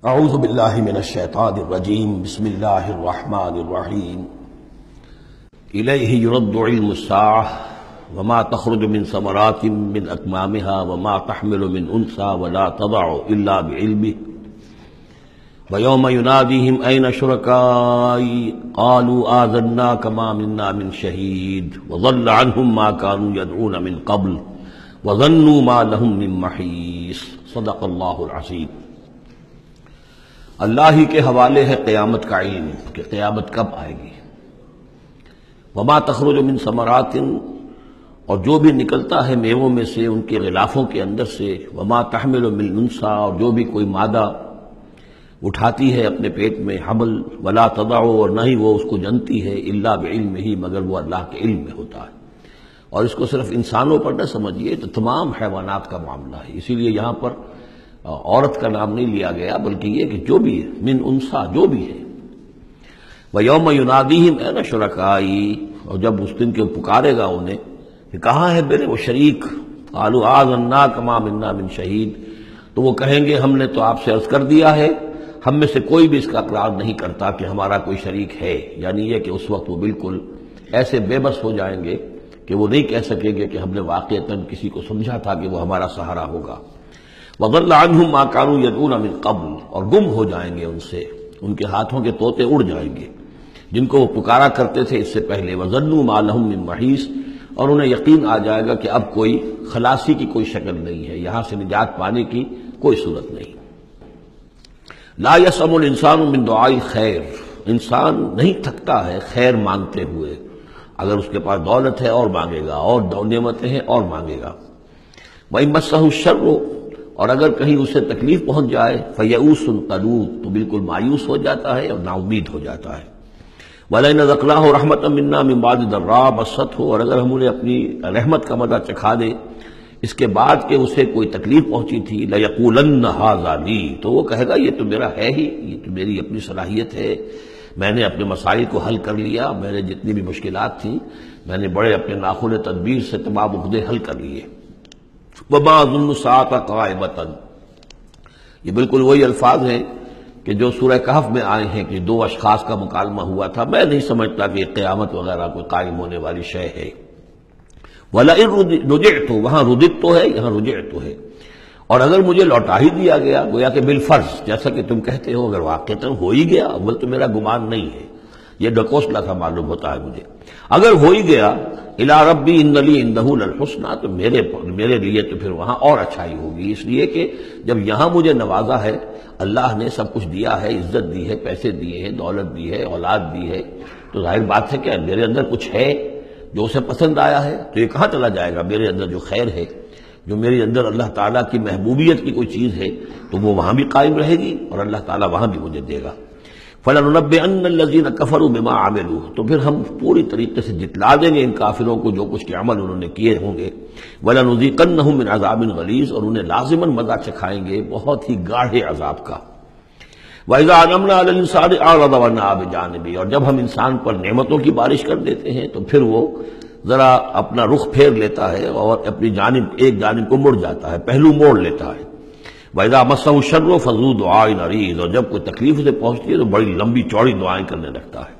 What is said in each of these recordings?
اعوذ باللہ من الشیطان الرجیم بسم اللہ الرحمن الرحیم الیہ یرد علم الساعة وما تخرج من ثمرات من اکمامها وما تحمل من انثى ولا تضع الا بعلمه ویوم ینادیہم این شرکائی قالوا آذناک ما منا من شہید وضل عنہم ما كانوا يدعون من قبل وظنوا ما لهم من محیص صدق اللہ العظیم۔ اللہ ہی کے حوالے ہے قیامت کا علم کہ قیامت کب آئے گی۔ وما تخرج من ثمرات، اور جو بھی نکلتا ہے میووں میں سے ان کے غلافوں کے اندر سے، وما تحمل من انثى، اور جو بھی کوئی مادہ اٹھاتی ہے اپنے پیٹ میں حمل، ولا تضع، اور نہ ہی وہ اس کو جنتی ہے، الا بعلمہ، مگر وہ اللہ کے علم میں ہوتا ہے۔ اور اس کو صرف انسانوں پر نہ سمجھیے، تو تمام حیوانات کا معاملہ ہے۔ اسی لیے یہاں پر عورت کا نام نہیں لیا گیا، بلکہ یہ کہ جو بھی ہے، من انثى، جو بھی ہے۔ وَيَوْمَ يُنَادِيهِمْ أَيْنَ شُرَكَائِي، اور جب اس دن کے پکارے گا انہیں کہ کہاں ہے میرے وہ شریک، قَالُوا آذَنَّاكَ مَا مِنَّا مِن شَهِيدٍ، تو وہ کہیں گے ہم نے تو آپ سے عرض کر دیا ہے، ہم میں سے کوئی بھی اس کا اقرار نہیں کرتا کہ ہمارا کوئی شریک ہے۔ یعنی یہ کہ اس وقت وہ بالکل ایسے بے بس ہو جائیں گے کہ وہ نہیں کہہ سکیں گے کہ ہم نے واقعتاً کسی کو سمجھا تھا کہ وہ ہمارا سہارا ہوگا۔ وَضَلَّ عَنْهُمْ مَا كَانُوا يَدْعُونَ مِن قَبْلُ، اور گم ہو جائیں گے ان سے، ان کے ہاتھوں کے طوطے اڑ جائیں گے جن کو وہ پکارا کرتے تھے اس سے پہلے۔ وَظَنُّوا مَا لَهُم مِّن مَّحِيصٍ، اور انہیں یقین آ جائے گا کہ اب کوئی خلاصی کی کوئی شکل نہیں ہے، یہاں سے نجات پانے کی کوئی صورت نہیں۔ لا يسأم الانسان من دعاء الخیر، انسان نہیں تھکتا ہے خیر مانگتے ہوئے، اگر اس کے پاس دولت ہے اور مانگے گا، اور نعمتیں ہیں اور مانگے گا۔ وَإِن مَسَّهُ الشَّرُّ، اور اگر کہیں اسے تکلیف پہنچ جائے، فَيَئُوسٌ قَنُوطٌ، تو بالکل مایوس ہو جاتا ہے اور نا امید ہو جاتا ہے۔ وَلَئِنْ أَذَقْنَاهُ رَحْمَةً مِنَّا مِن بَعْدِ ضَرَّاءَ مَسَّتْهُ، اور اگر ہم انہیں اپنی رحمت کا مزہ چکھا دے اس کے بعد کہ اسے کوئی تکلیف پہنچی تھی، لَيَقُولَنَّ هَٰذَا لِي، تو وہ کہے گا یہ تو میرا ہے ہی، یہ تو میری اپنی صلاحیت ہے، میں نے اپنے مسائل کو حل کر لیا، میرے جتنی بھی مشکلات تھیں میں نے بڑے اپنے ناخن تدبیر سے تمام عقدے حل کر لیے۔ وَمَا أَظُنُّ السَّاعَةَ قَائِمَةً، یہ بالکل وہی الفاظ ہیں کہ جو سورہ کہف میں آئے ہیں کہ دو اشخاص کا مکالمہ ہوا تھا، میں نہیں سمجھتا کہ قیامت وغیرہ کوئی قائم ہونے والی شے ہے۔ وَلَئِن رُجِعْتُ، وہاں رددت ہے، یہاں رجعت ہے، اور اگر مجھے لوٹا ہی دیا گیا، گویا کہ بالفرض، جیسا کہ تم کہتے ہو، اگر واقعتاً ہو ہی گیا، اول تو میرا گمان نہیں ہے، یہ ڈکوسلا تھا معلوم ہوتا ہے مجھے، اگر ہو ہی گیا، اِلَىٰ رَبِّي إِنَّ لِي عِندَهُ لَلْحُسْنَىٰ، تو میرے لیے تو پھر وہاں اور اچھائی ہوگی، اس لیے کہ جب یہاں مجھے نوازا ہے، اللہ نے سب کچھ دیا ہے، عزت دی ہے، پیسے دیے ہیں، دولت دی ہے، اولاد دی ہے، تو ظاہر بات ہے کہ میرے اندر کچھ ہے جو اسے پسند آیا ہے، تو یہ کہاں چلا جائے گا؟ میرے اندر جو خیر ہے، جو میرے اندر اللہ تعالیٰ کی محبوبیت کی کوئی چیز ہے، تو وہ وہاں بھی قائم رہے گی اور اللہ تعالیٰ وہاں بھی مجھے دے گا۔ فَلَنُنَبِّئَنَّ الَّذِينَ كَفَرُوا بِمَا عَمِلُوا، تو پھر ہم پوری طریقے سے جتلا دیں گے ان کافروں کو جو کچھ کے عمل انہوں نے کیے ہوں گے۔ وَلَنُذِيقَنَّهُم مِّنْ عَذَابٍ غَلِيظٍ، اور انہیں لازماً مزہ چکھائیں گے بہت ہی گاڑھے عذاب کا۔ وَإِذَا أَنْعَمْنَا عَلَى الْإِنسَانِ أَعْرَضَ وَنَأَىٰ بِجَانِبِهِ، اور جب ہم انسان پر نعمتوں کی بارش کر دیتے ہیں تو پھر وہ ذرا اپنا رخ پھیر لیتا ہے اور اپنی جانب ایک جانب کو مڑ جاتا ہے، پہلو موڑ لیتا ہے۔ وَإِذَا مَسَّهُ الشَّرُّ فَذُو دُعَاءٍ عَرِيضٍ، اور جب کوئی تکلیف اسے پہنچتی ہے تو بڑی لمبی چوڑی دعائیں کرنے لگتا ہے۔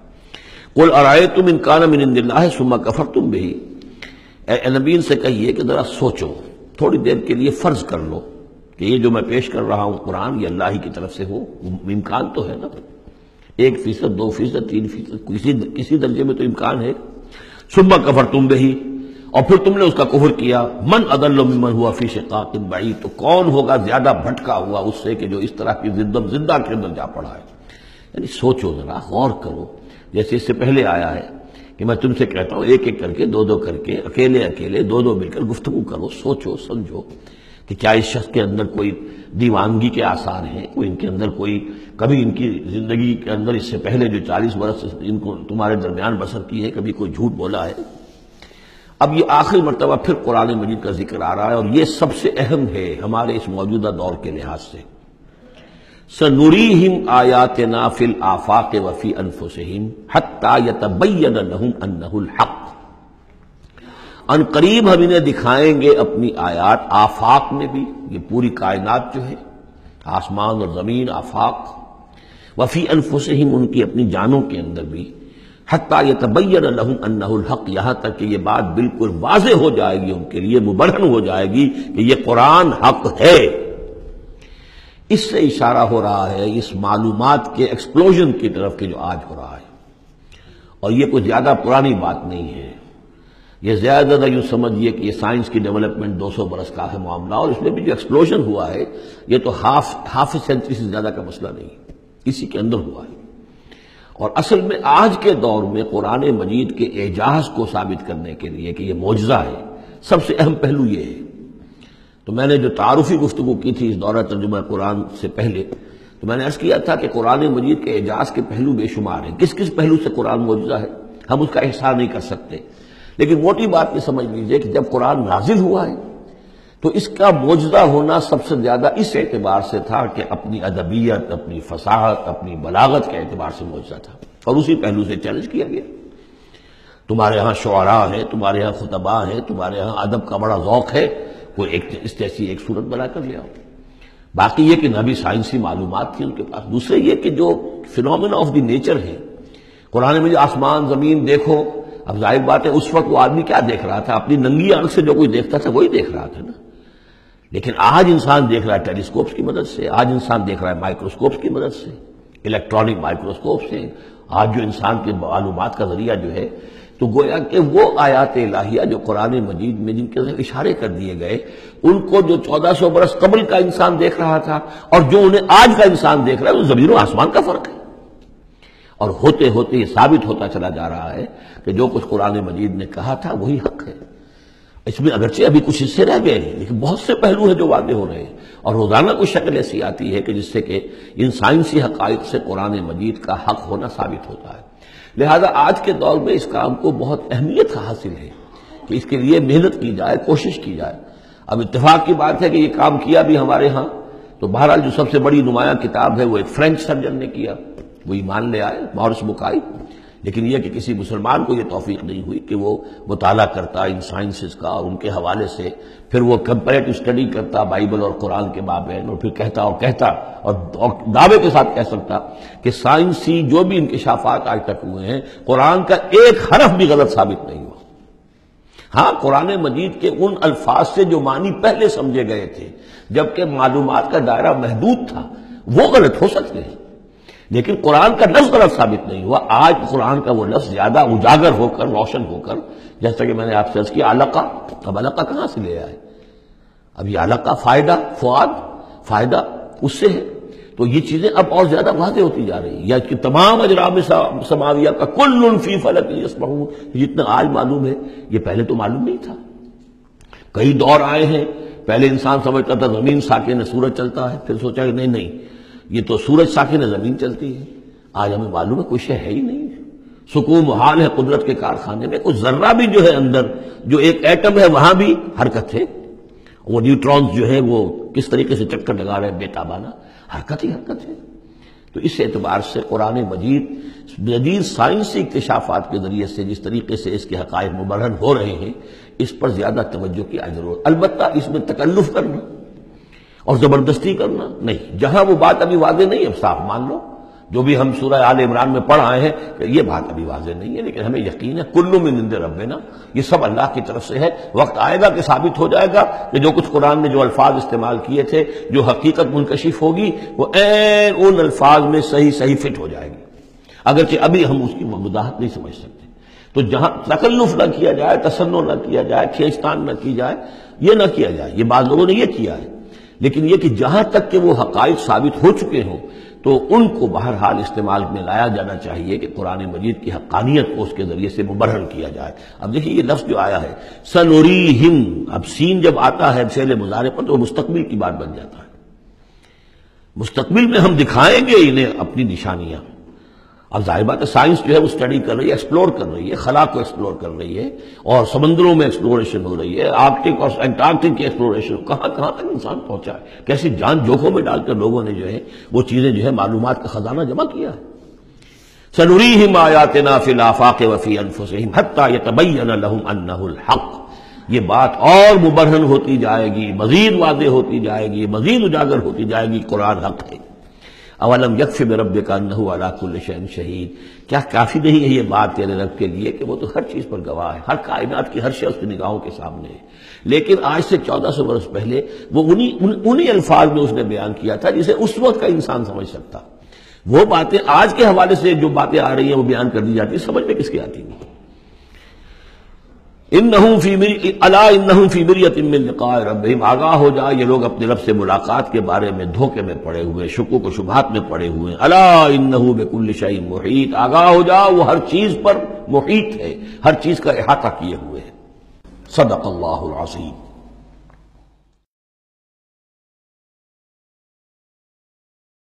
قُلْ أَرَأَيْتُمْ إِنْ كَانَ مِنْ عِنْدِ اللَّهِ ثُمَّ كَفَرْتُمْ بِهِ، اے نبی ان سے کہیے کہ ذرا سوچو، تھوڑی دیر کے لیے فرض کر لو کہ یہ جو میں پیش کر رہا ہوں قرآن، یہ اللہ ہی کی طرف سے ہو، امکان تو ہے نا، 1%، 2%، 3%، کسی درجے میں تو امکان ہے۔ ثُمَّ كَفَرْتُمْ بِهِ، اور پھر تم نے اس کا کفر کیا، من اضل ممن هو فی شقاق بعید، تو کون ہوگا زیادہ بھٹکا ہوا اس سے کہ جو اس طرح کی زندہ کے اندر جا پڑا ہے۔ یعنی سوچو ذرا، غور کرو، جیسے اس سے پہلے آیا ہے کہ میں تم سے کہتا ہوں ایک ایک کر کے، دو دو کر کے، اکیلے اکیلے، دو دو مل کر گفتگو کرو، سوچو سمجھو کہ کیا اس شخص کے اندر کوئی دیوانگی کے آثار ہیں، کوئی ان کے اندر کوئی کبھی ان کی زندگی کے اندر اس سے پہلے جو 40 برس ان کو تمہارے درمیان بسر کی ہے، کبھی کوئی جھوٹ بولا ہے۔ اب یہ آخری مرتبہ پھر قرآن مجید کا ذکر آ رہا ہے، اور یہ سب سے اہم ہے ہمارے اس موجودہ دور کے لحاظ سے۔ سَنُرِيهِمْ آيَاتِنَا فِي الْآفَاقِ وَفِي أَنفُسِهِمْ حَتَّى يَتَبَيَّنَ لَهُمْ أَنَّهُ الْحَقُّ، ان قریب ہم انہیں دکھائیں گے اپنی آیات، آفاق میں بھی، یہ پوری کائنات جو ہے، آسمان اور زمین، آفاق، وفی انفسہم، ان کی اپنی جانوں کے اندر بھی، حتیٰ یتبین لہم انہ الحق، یہاں تک کہ یہ بات بالکل واضح ہو جائے گی ان کے لیے، مبرہن ہو جائے گی کہ یہ قرآن حق ہے۔ اس سے اشارہ ہو رہا ہے اس معلومات کے ایکسپلوژن کی طرف کہ جو آج ہو رہا ہے، اور یہ کوئی زیادہ پرانی بات نہیں ہے، یہ زیادہ یوں سمجھیے کہ یہ سائنس کی ڈیولپمنٹ 200 برس کا ہے معاملہ، اور اس میں بھی جو ایکسپلوژن ہوا ہے یہ تو ہاف سینچری سے زیادہ کا مسئلہ نہیں، اسی کے اندر ہوا ہے۔ اور اصل میں آج کے دور میں قرآن مجید کے اعجاز کو ثابت کرنے کے لیے کہ یہ معجزہ ہے، سب سے اہم پہلو یہ ہے۔ تو میں نے جو تعارفی گفتگو کی تھی اس دورہ ترجمہ قرآن سے پہلے، تو میں نے عرض کیا تھا کہ قرآن مجید کے اعجاز کے پہلو بے شمار ہیں، کس کس پہلو سے قرآن معجزہ ہے ہم اس کا احصاء نہیں کر سکتے، لیکن موٹی بات یہ سمجھ لیجئے کہ جب قرآن نازل ہوا ہے تو اس کا معجزہ ہونا سب سے زیادہ اس اعتبار سے تھا کہ اپنی ادبیت، اپنی فصاحت، اپنی بلاغت کے اعتبار سے معجزہ تھا، اور اسی پہلو سے چیلنج کیا گیا۔ تمہارے ہاں شعراء ہیں، تمہارے ہاں خطباء ہیں، تمہارے ہاں ادب کا بڑا ذوق ہے، کوئی ایک اس جیسی ایک صورت بنا کر لے آؤ۔ باقی یہ کہ نہ بھی سائنسی معلومات تھی ان کے پاس، دوسرے یہ کہ جو فینومینا آف دی نیچر ہے قرآن میں، جو آسمان زمین دیکھو، اب ظاہر بات ہے اس وقت وہ آدمی کیا دیکھ رہا تھا؟ اپنی ننگی آنکھ سے جو کوئی دیکھتا تھا وہی دیکھ رہا تھا نا، لیکن آج انسان دیکھ رہا ہے ٹیلیسکوپس کی مدد سے، آج انسان دیکھ رہا ہے مائکروسکوپس کی مدد سے، الیکٹرانک مائکروسکوپ سے، آج جو انسان کے معلومات کا ذریعہ جو ہے، تو گویا کہ وہ آیات الہیہ جو قرآن مجید میں جن کے اشارے کر دیے گئے، ان کو جو 1400 برس قبل کا انسان دیکھ رہا تھا اور جو انہیں آج کا انسان دیکھ رہا ہے، وہ زمین و آسمان کا فرق ہے۔ اور ہوتے ہوتے یہ ثابت ہوتا چلا جا رہا ہے کہ جو کچھ قرآن مجید نے کہا تھا وہی حق ہے۔ اس میں اگرچہ ابھی کچھ حصے رہ گئے ہیں، لیکن بہت سے پہلو ہیں جو واضح ہو رہے ہیں، اور روزانہ کوئی شکل ایسی آتی ہے کہ جس سے کہ ان سائنسی حقائق سے قرآن مجید کا حق ہونا ثابت ہوتا ہے۔ لہذا آج کے دور میں اس کام کو بہت اہمیت حاصل ہے کہ اس کے لیے محنت کی جائے، کوشش کی جائے۔ اب اتفاق کی بات ہے کہ یہ کام کیا بھی ہمارے ہاں، تو بہرحال جو سب سے بڑی نمایاں کتاب ہے وہ ایک فرینچ سرجن نے کیا، وہ ایمان لے آئے، مورس بکائی، لیکن یہ کہ کسی مسلمان کو یہ توفیق نہیں ہوئی کہ وہ مطالعہ کرتا ان سائنسز کا اور ان کے حوالے سے پھر وہ کمپیریٹو اسٹڈی کرتا بائبل اور قرآن کے مابین، اور پھر کہتا اور دعوے کے ساتھ کہہ سکتا کہ سائنسی جو بھی انکشافات آج تک ہوئے ہیں قرآن کا ایک حرف بھی غلط ثابت نہیں ہوا۔ ہاں، قرآن مجید کے ان الفاظ سے جو معنی پہلے سمجھے گئے تھے جبکہ معلومات کا دائرہ محدود تھا وہ غلط ہو سکتے ہیں، لیکن قرآن کا لفظ غلط ثابت نہیں ہوا۔ آج قرآن کا وہ لفظ زیادہ اجاگر ہو کر، روشن ہو کر، جیسا کہ میں نے آپ سے عرض کیا علقہ، اب علقہ کہاں سے لے آئے؟ اب یہ علقہ فائدہ، فؤاد، فائدہ اس سے ہے، تو یہ چیزیں اب اور زیادہ واضح ہوتی جا رہی ہیں۔ یا کہ تمام اجرام سماویہ کا کل فی فلک یسبحون، جتنا آج معلوم ہے یہ پہلے تو معلوم نہیں تھا۔ کئی دور آئے ہیں، پہلے انسان سمجھتا تھا زمین ساکن ہے، سورج چلتا ہے، پھر سوچا کہ نہیں یہ تو سورج ساکن ہے، زمین چلتی ہے۔ آج ہمیں معلوم ہے کوئی شے ہے ہی نہیں، سکون محال ہے قدرت کے کارخانے میں، کوئی ذرہ بھی جو ہے اندر، جو ایک ایٹم ہے وہاں بھی حرکت ہے، وہ نیوٹرونز جو ہے وہ کس طریقے سے چکر لگا رہے ہیں بے تابانہ، حرکت ہی حرکت ہے۔ تو اس اعتبار سے قرآن مجید جدید سائنسی اکتشافات کے ذریعے سے جس طریقے سے اس کے حقائق مبرہن ہو رہے ہیں، اس پر زیادہ توجہ کی ضرورت، البتہ اس میں تکلف کرنا اور زبردستی کرنا نہیں۔ جہاں وہ بات ابھی واضح نہیں ہے صاف مان لو، جو بھی ہم سورہ آل عمران میں پڑھ آئے ہیں کہ یہ بات ابھی واضح نہیں ہے، لیکن ہمیں یقین ہے کل من عند ربنا، یہ سب اللہ کی طرف سے ہے۔ وقت آئے گا کہ ثابت ہو جائے گا کہ جو کچھ قرآن نے جو الفاظ استعمال کیے تھے، جو حقیقت منکشف ہوگی، وہ عین ان الفاظ میں صحیح فٹ ہو جائے گی، اگرچہ ابھی ہم اس کی وضاحت نہیں سمجھ سکتے۔ تو جہاں تکلف نہ کیا جائے، تصنع نہ کیا جائے، کھینچتان نہ کی جائے، یہ نہ کیا جائے، یہ بعض لوگوں نے یہ کیا ہے، لیکن یہ کہ جہاں تک کہ وہ حقائق ثابت ہو چکے ہوں تو ان کو بہرحال استعمال میں لایا جانا چاہیے کہ قرآن مجید کی حقانیت کو اس کے ذریعے سے مبرہن کیا جائے۔ اب دیکھیے یہ لفظ جو آیا ہے سنوریہم، اب سین جب آتا ہے فعل مضارع پر تو وہ مستقبل کی بات بن جاتا ہے، مستقبل میں ہم دکھائیں گے انہیں اپنی نشانیاں۔ اب ظاہر بات ہے سائنس جو ہے وہ اسٹڈی کر رہی ہے، ایکسپلور کر رہی ہے، خلا کو ایکسپلور کر رہی ہے، اور سمندروں میں ایکسپلوریشن ہو رہی ہے، آرکٹک اور انٹارکٹک کی ایکسپلوریشن، کہاں کہاں تک انسان پہنچا ہے، کیسی جان جوکھوں میں ڈال کر لوگوں نے جو ہے وہ چیزیں جو ہے معلومات کا خزانہ جمع کیا ہے۔ سنریہم آیاتنا فی الآفاق وفی انفسہم حتی یتبین لہم انہ الحق، یہ بات اور مبرہن ہوتی جائے گی، مزید واضح ہوتی جائے گی، مزید اجاگر ہوتی جائے گی، قرآن حق ہے۔ اولم یکف بربک انہ علی کل شیء شہید، کیا کافی نہیں ہے یہ بات تیرے رب کے لیے کہ وہ تو ہر چیز پر گواہ ہے، ہر کائنات کی ہر شے اس کی نگاہوں کے سامنے ہے۔ لیکن آج سے 1400 برس پہلے وہ انہی الفاظ میں اس نے بیان کیا تھا جسے اس وقت کا انسان سمجھ سکتا۔ وہ باتیں آج کے حوالے سے جو باتیں آ رہی ہیں وہ بیان کر دی جاتی ہیں، سمجھ میں کس کی آتی نہیں۔ انہم فی مریۃ من لقاء ربہم، آگاہ ہو جا یہ لوگ اپنے رب سے ملاقات کے بارے میں دھوکے میں پڑے ہوئے، شکوک و شبہات میں پڑے ہوئے۔ الا انہ بکل شیء محیط، آگاہ ہو جا وہ ہر چیز پر محیط ہے، ہر چیز کا احاطہ کیے ہوئے ہے۔ صدق اللہ العظیم۔